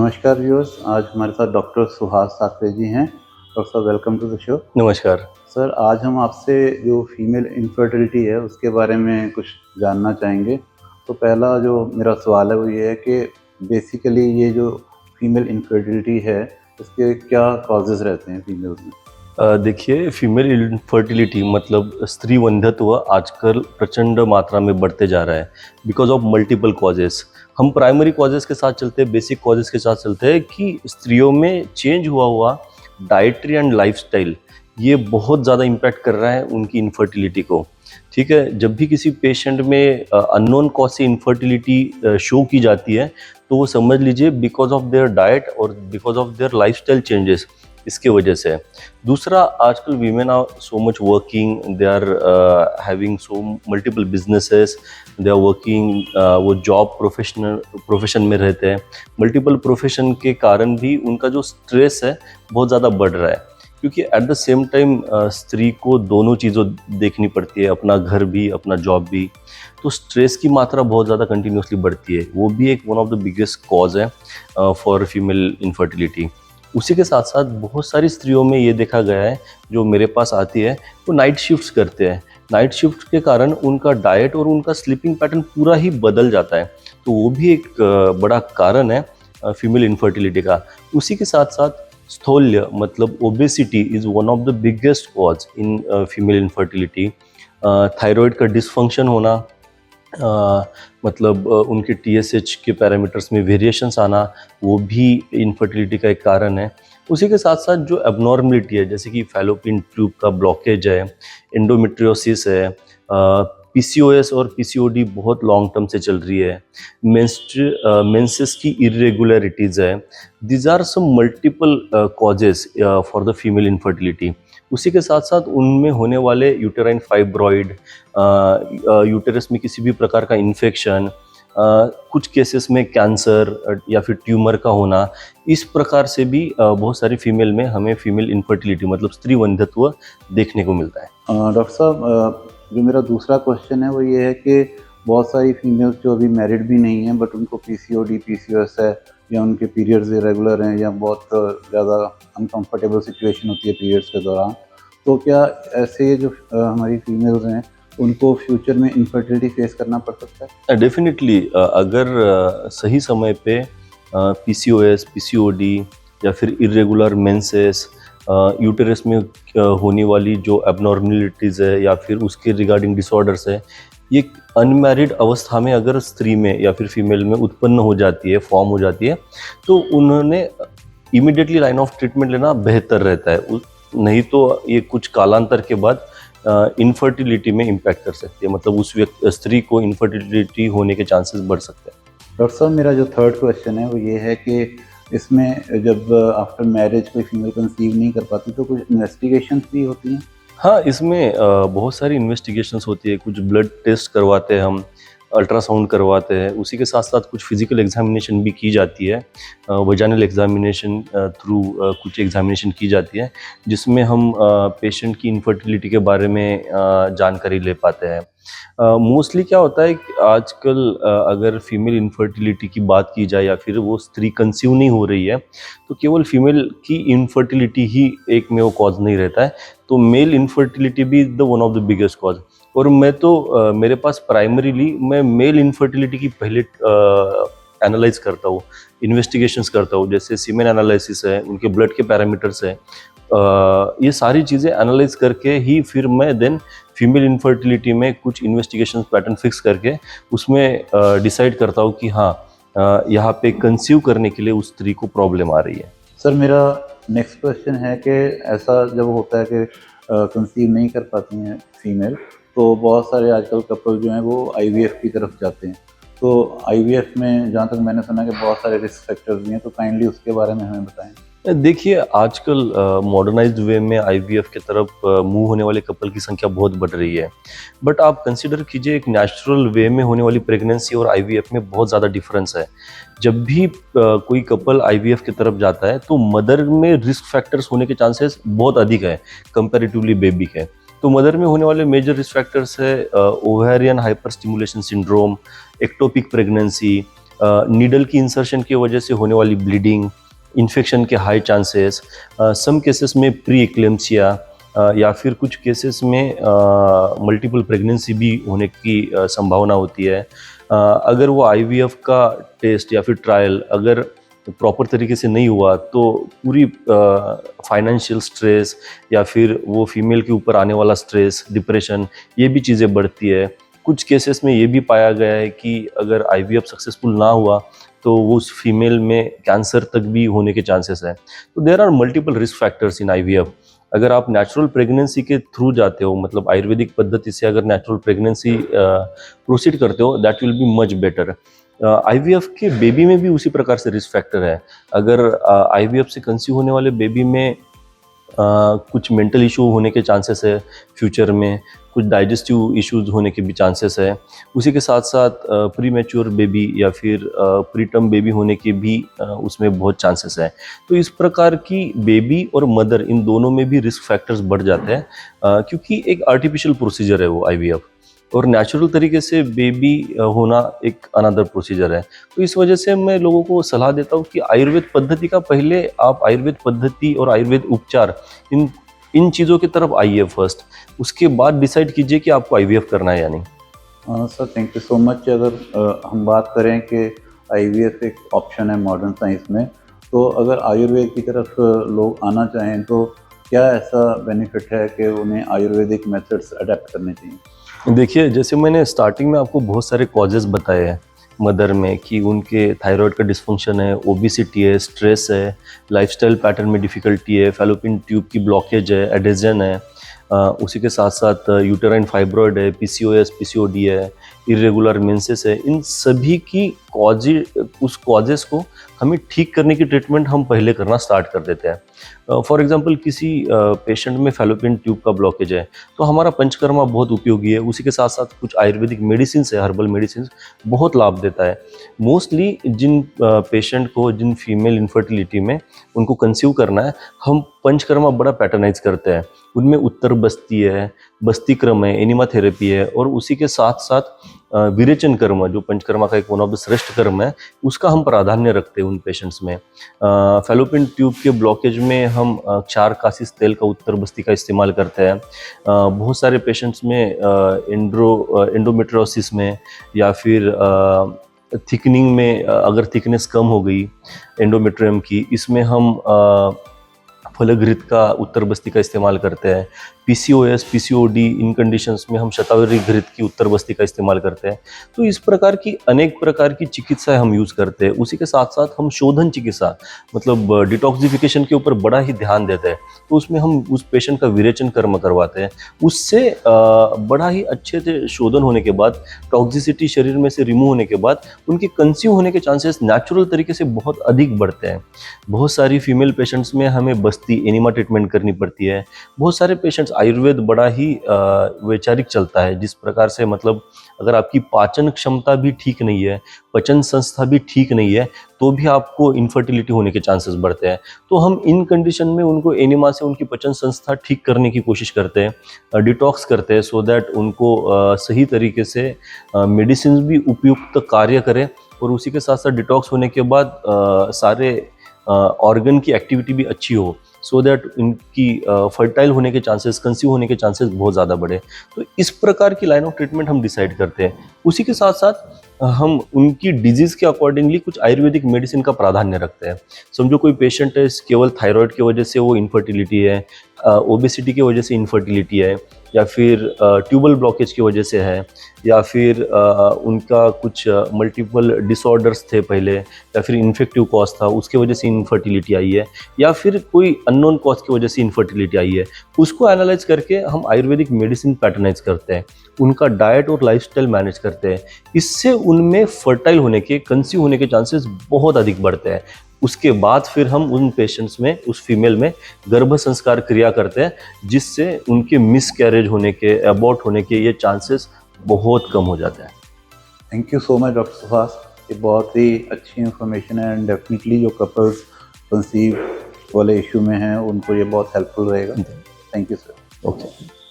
नमस्कार व्यूअर्स, आज हमारे साथ डॉक्टर सुहास साकरे जी हैं। डॉक्टर साहब, वेलकम टू द शो। नमस्कार। सर, आज हम आपसे जो फीमेल इनफर्टिलिटी है उसके बारे में कुछ जानना चाहेंगे। तो पहला जो मेरा सवाल है वो ये है कि बेसिकली ये जो फीमेल इनफर्टिलिटी है इसके क्या कॉजेज़ रहते हैं फीमेल्स में? देखिए, फीमेल इनफर्टिलिटी मतलब स्त्री वंध्यत्व आजकल प्रचंड मात्रा में बढ़ते जा रहा है बिकॉज ऑफ मल्टीपल कॉजेस। हम प्राइमरी कॉजेस के साथ चलते हैं, बेसिक कॉजेस के साथ चलते हैं कि स्त्रियों में चेंज हुआ डाइटरी एंड लाइफस्टाइल ये बहुत ज़्यादा इम्पैक्ट कर रहा है उनकी इनफर्टिलिटी को। ठीक है, जब भी किसी पेशेंट में अननोन कॉज से इनफर्टिलिटी शो की जाती है तो वो समझ लीजिए बिकॉज ऑफ देयर डाइट और because of their lifestyle changes, इसके वजह से है। दूसरा, आजकल women are so much working, they are having so multiple businesses, they are working, वो जॉब प्रोफेशन में रहते हैं। मल्टीपल प्रोफेशन के कारण भी उनका जो स्ट्रेस है बहुत ज़्यादा बढ़ रहा है, क्योंकि एट द सेम टाइम स्त्री को दोनों चीज़ों देखनी पड़ती है, अपना घर भी अपना जॉब भी। तो स्ट्रेस की मात्रा बहुत ज़्यादा कंटिन्यूसली बढ़ती है, वो भी एक one of the biggest cause है फॉर फीमेल इनफर्टिलिटी। उसी के साथ साथ बहुत सारी स्त्रियों में ये देखा गया है जो मेरे पास आती है वो नाइट शिफ्ट्स करते हैं। नाइट शिफ्ट के कारण उनका डाइट और उनका स्लीपिंग पैटर्न पूरा ही बदल जाता है, तो वो भी एक बड़ा कारण है फीमेल इनफर्टिलिटी का। उसी के साथ साथ स्थौल्य मतलब obesity is one of the biggest cause in female infertility. Thyroid का डिसफंक्शन होना, मतलब उनके TSH के पैरामीटर्स में वेरिएशंस आना, वो भी इनफर्टिलिटी का एक कारण है। उसी के साथ साथ जो एबनॉर्मलिटी है, जैसे कि फैलोपियन ट्यूब का ब्लॉकेज है, एंडोमेट्रियोसिस है, PCOS और PCOD बहुत लॉन्ग टर्म से चल रही है, मेंसेस की इरेगुलरिटीज़ है। These are some multiple causes for the female infertility. उसी के साथ साथ उनमें होने वाले यूटेराइन फाइब्रॉइड, यूटेरस में किसी भी प्रकार का इन्फेक्शन, कुछ केसेस में कैंसर या फिर ट्यूमर का होना, इस प्रकार से भी बहुत सारी फीमेल में हमें फीमेल इनफर्टिलिटी मतलब स्त्री वंध्यत्व देखने को मिलता है। डॉक्टर साहब, जो मेरा दूसरा क्वेश्चन है वो ये है कि बहुत सारी फीमेल्स जो अभी मैरिड भी नहीं हैं बट उनको PCOD, PCOS है, या उनके पीरियड्स इरेगुलर हैं, या बहुत ज़्यादा अनकंफर्टेबल सिचुएशन होती है पीरियड्स के दौरान, तो क्या ऐसे जो हमारी फीमेल्स हैं उनको फ्यूचर में इनफर्टिलिटी फेस करना पड़ सकता है? डेफिनेटली, अगर सही समय पे PCOS, PCOD या फिर इरेगुलर मेंसेस, यूटेरस में होने वाली जो एबनॉर्मलिटीज़ है या फिर उसके रिगार्डिंग डिसऑर्डर्स है, ये अनमैरिड अवस्था में अगर स्त्री में या फिर फीमेल में उत्पन्न हो जाती है, फॉर्म हो जाती है, तो उन्होंने इमीडिएटली लाइन ऑफ ट्रीटमेंट लेना बेहतर रहता है। नहीं तो ये कुछ कालांतर के बाद इनफर्टिलिटी में इम्पैक्ट कर सकती है, मतलब उस स्त्री को इनफर्टिलिटी होने के चांसेस बढ़ सकते हैं। डॉक्टर साहब, मेरा जो थर्ड क्वेश्चन है वो ये है कि इसमें जब आफ्टर मैरिज कोई फीमेल कंसीव नहीं कर पाती तो कुछ इन्वेस्टिगेशंस भी होती हैं? हाँ, इसमें बहुत सारी इन्वेस्टिगेशंस होती है, कुछ ब्लड टेस्ट करवाते हैं हम, अल्ट्रासाउंड करवाते हैं, उसी के साथ साथ कुछ फिजिकल एग्जामिनेशन भी की जाती है, वजाइनल एग्जामिनेशन थ्रू कुछ एग्जामिनेशन की जाती है, जिसमें हम पेशेंट की इनफर्टिलिटी के बारे में जानकारी ले पाते हैं। मोस्टली क्या होता है कि आजकल अगर फीमेल इनफर्टिलिटी की बात की जाए या फिर वो स्त्री कंसीव नहीं हो रही है, तो केवल फीमेल की इनफर्टिलिटी ही एक में वो कॉज नहीं रहता है, तो मेल इनफर्टिलिटी भी the one of the biggest cause. और मैं तो मेरे पास प्राइमरीली मैं मेल इनफर्टिलिटी की पहले एनालाइज करता हूँ, इन्वेस्टिगेशंस करता हूँ, जैसे सीमेन एनालिसिस है, उनके ब्लड के पैरामीटर्स है, ये सारी चीज़ें एनालाइज करके ही फिर मैं देन फीमेल इनफर्टिलिटी में कुछ इन्वेस्टिगेशन पैटर्न फिक्स करके उसमें डिसाइड करता हूँ कि हाँ, यहाँ पे कंसीव करने के लिए उस स्त्री को प्रॉब्लम आ रही है। सर, मेरा नेक्स्ट क्वेश्चन है कि ऐसा जब होता है कि कंसीव नहीं कर पाती हैं फीमेल, तो बहुत सारे आजकल कपल जो हैं वो IVF की तरफ जाते हैं। तो IVF में जहाँ तक मैंने सुना कि बहुत सारे रिस्क फैक्टर्स भी हैं, तो काइंडली उसके बारे में हमें बताएं। देखिए, आजकल मॉडर्नाइज्ड वे में IVF की तरफ मूव होने वाले कपल की संख्या बहुत बढ़ रही है, बट आप कंसिडर कीजिए एक नेचुरल वे में होने वाली प्रेगनेंसी और IVF में बहुत ज़्यादा डिफरेंस है। जब भी कोई कपल IVF की तरफ जाता है तो मदर में रिस्क फैक्टर्स होने के चांसेस बहुत अधिक है कंपैरेटिवली बेबी के। तो मदर में होने वाले मेजर रिस्क फैक्टर्स है ovarian hyper stimulation syndrome, ectopic pregnancy, needle की इंसर्शन की वजह से होने वाली ब्लीडिंग, इन्फेक्शन के हाई चांसेस, सम केसेस में प्री एक्लेम्सिया या फिर कुछ केसेस में मल्टीपल प्रेगनेंसी भी होने की संभावना होती है। अगर वो आईवीएफ का टेस्ट या फिर ट्रायल अगर प्रॉपर तरीके से नहीं हुआ तो पूरी फाइनेंशियल स्ट्रेस या फिर वो फीमेल के ऊपर आने वाला स्ट्रेस, डिप्रेशन, ये भी चीज़ें बढ़ती है। कुछ केसेस में ये भी पाया गया है कि अगर आईवीएफ सक्सेसफुल ना हुआ तो वो उस फीमेल में कैंसर तक भी होने के चांसेस है। तो there are multiple risk factors in IVF. अगर आप नेचुरल प्रेगनेंसी के थ्रू जाते हो, मतलब आयुर्वेदिक पद्धति से अगर नेचुरल प्रेगनेंसी प्रोसीड करते हो, that will be much better. IVF के बेबी में भी उसी प्रकार से रिस्क फैक्टर है। अगर आईवीएफ से कंसीव होने वाले बेबी में कुछ मेंटल इशू होने के चांसेस है फ्यूचर में, कुछ डाइजेस्टिव इश्यूज होने के भी चांसेस है। उसी के साथ साथ प्री मैच्योर बेबी या फिर प्री टर्म बेबी होने के भी उसमें बहुत चांसेस है। तो इस प्रकार की बेबी और मदर, इन दोनों में भी रिस्क फैक्टर्स बढ़ जाते हैं क्योंकि एक आर्टिफिशियल प्रोसीजर है वो आईवीएफ, और नेचुरल तरीके से बेबी होना एक अनदर प्रोसीजर है। तो इस वजह से मैं लोगों को सलाह देता हूँ कि आयुर्वेद पद्धति का पहले आप आयुर्वेद पद्धति और आयुर्वेद उपचार इन चीज़ों की तरफ आइए फर्स्ट, उसके बाद डिसाइड कीजिए कि आपको आईवीएफ करना है या नहीं। Sir thank you so much. अगर हम बात करें कि आईवीएफ एक ऑप्शन है मॉडर्न साइंस में, तो अगर आयुर्वेद की तरफ लोग आना चाहें तो क्या ऐसा बेनिफिट है कि उन्हें आयुर्वेदिक मेथड्स अडेप्ट करने चाहिए? देखिए, जैसे मैंने स्टार्टिंग में आपको बहुत सारे कॉजेज़ बताए हैं मदर में कि उनके थायराइड का डिस्फंक्शन है, ओबेसिटी है, स्ट्रेस है, लाइफस्टाइल पैटर्न में डिफ़िकल्टी है, फैलोपियन ट्यूब की ब्लॉकेज है, एडेजन है, उसी के साथ साथ यूटेराइन फाइब्रॉइड है, पीसीओएस, पीसीओडी है, इरेगुलर मेंसेस है। इन सभी की उस कॉजेज़ को हमें ठीक करने की ट्रीटमेंट हम पहले करना स्टार्ट कर देते हैं। फॉर एग्जांपल किसी पेशेंट में फैलोपियन ट्यूब का ब्लॉकेज है तो हमारा पंचकर्मा बहुत उपयोगी है। उसी के साथ साथ कुछ आयुर्वेदिक मेडिसिन है, हर्बल मेडिसिन बहुत लाभ देता है। मोस्टली जिन पेशेंट को, जिन फीमेल इनफर्टिलिटी में उनको कंसीव करना है, हम पंचकर्मा बड़ा पैटर्नाइज करते हैं। उनमें उत्तर बस्ती है, बस्ती क्रम है, एनिमा थेरेपी है, और उसी के साथ साथ विरेचन कर्म, जो पंचकर्मा का एक वन ऑफ द श्रेष्ठ कर्म है, उसका हम प्राधान्य रखते हैं उन पेशेंट्स में। फैलोपियन ट्यूब के ब्लॉकेज में हम क्षार कासिस तेल का उत्तर बस्ती का इस्तेमाल करते हैं। बहुत सारे पेशेंट्स में एंडोमेट्रियोसिस में या फिर थिकनिंग में, अगर थिकनेस कम हो गई एंडोमेट्रियम की, इसमें हम फलघृत का उत्तर बस्ती का इस्तेमाल करते हैं। पीसीओएस, पीसीओडी, इन कंडीशंस में हम शतावरी घृत की उत्तर बस्ती का इस्तेमाल करते हैं। तो इस प्रकार की अनेक प्रकार की चिकित्साएं हम यूज़ करते हैं। उसी के साथ साथ हम शोधन चिकित्सा, मतलब डिटॉक्सिफिकेशन के ऊपर बड़ा ही ध्यान देते हैं। तो उसमें हम उस पेशेंट का विरेचन कर्म करवाते हैं। उससे बड़ा ही अच्छे से शोधन होने के बाद, टॉक्सिसिटी शरीर में से रिमूव होने के बाद, उनके कंसीव होने के चांसेस नेचुरल तरीके से बहुत अधिक बढ़ते हैं। बहुत सारी फीमेल पेशेंट्स में हमें बस्ती, एनिमा ट्रीटमेंट करनी पड़ती है। बहुत सारे पेशेंट्स, आयुर्वेद बड़ा ही वैचारिक चलता है, जिस प्रकार से, मतलब अगर आपकी पाचन क्षमता भी ठीक नहीं है, पचन संस्था भी ठीक नहीं है, तो भी आपको इनफर्टिलिटी होने के चांसेस बढ़ते हैं। तो हम इन कंडीशन में उनको एनिमा से उनकी पचन संस्था ठीक करने की कोशिश करते हैं, डिटॉक्स करते हैं, सो दैट उनको सही तरीके से मेडिसिन भी उपयुक्त कार्य करें, और उसी के साथ साथ डिटॉक्स होने के बाद सारे ऑर्गन की एक्टिविटी भी अच्छी हो, सो दैट इनकी फर्टाइल होने के चांसेस, कंसीव होने के चांसेस बहुत ज़्यादा बढ़े। तो इस प्रकार की लाइन ऑफ ट्रीटमेंट हम डिसाइड करते हैं। उसी के साथ साथ हम उनकी डिजीज़ के अकॉर्डिंगली कुछ आयुर्वेदिक मेडिसिन का प्राधान्य रखते हैं। समझो कोई पेशेंट है, केवल थायराइड की वजह से वो इनफर्टिलिटी है, ओबेसिटी की वजह से इनफर्टिलिटी है, या फिर ट्यूबल ब्लॉकेज की वजह से है, या फिर उनका कुछ मल्टीपल डिसऑर्डर्स थे पहले, या फिर इन्फेक्टिव कॉज था, उसके वजह से इनफर्टिलिटी आई है, या फिर कोई अननोन कॉज की वजह से इनफर्टिलिटी आई है, उसको एनालाइज करके हम आयुर्वेदिक मेडिसिन पैटर्नाइज करते हैं, उनका डाइट और लाइफस्टाइल मैनेज करते हैं। इससे उनमें फर्टाइल होने के, कंसीव होने के चांसेस बहुत अधिक बढ़ते हैं। उसके बाद फिर हम उन पेशेंट्स में, उस फीमेल में गर्भ संस्कार क्रिया करते हैं, जिससे उनके मिसकैरेज होने के, अबॉर्ट होने के ये चांसेस बहुत कम हो जाते हैं। Thank you so much doctor Suhas, ये बहुत ही अच्छी इन्फॉर्मेशन है, एंड डेफिनेटली जो कपल्स कंसीव वाले इशू में हैं उनको ये बहुत हेल्पफुल रहेगा। Thank you sir. ओके।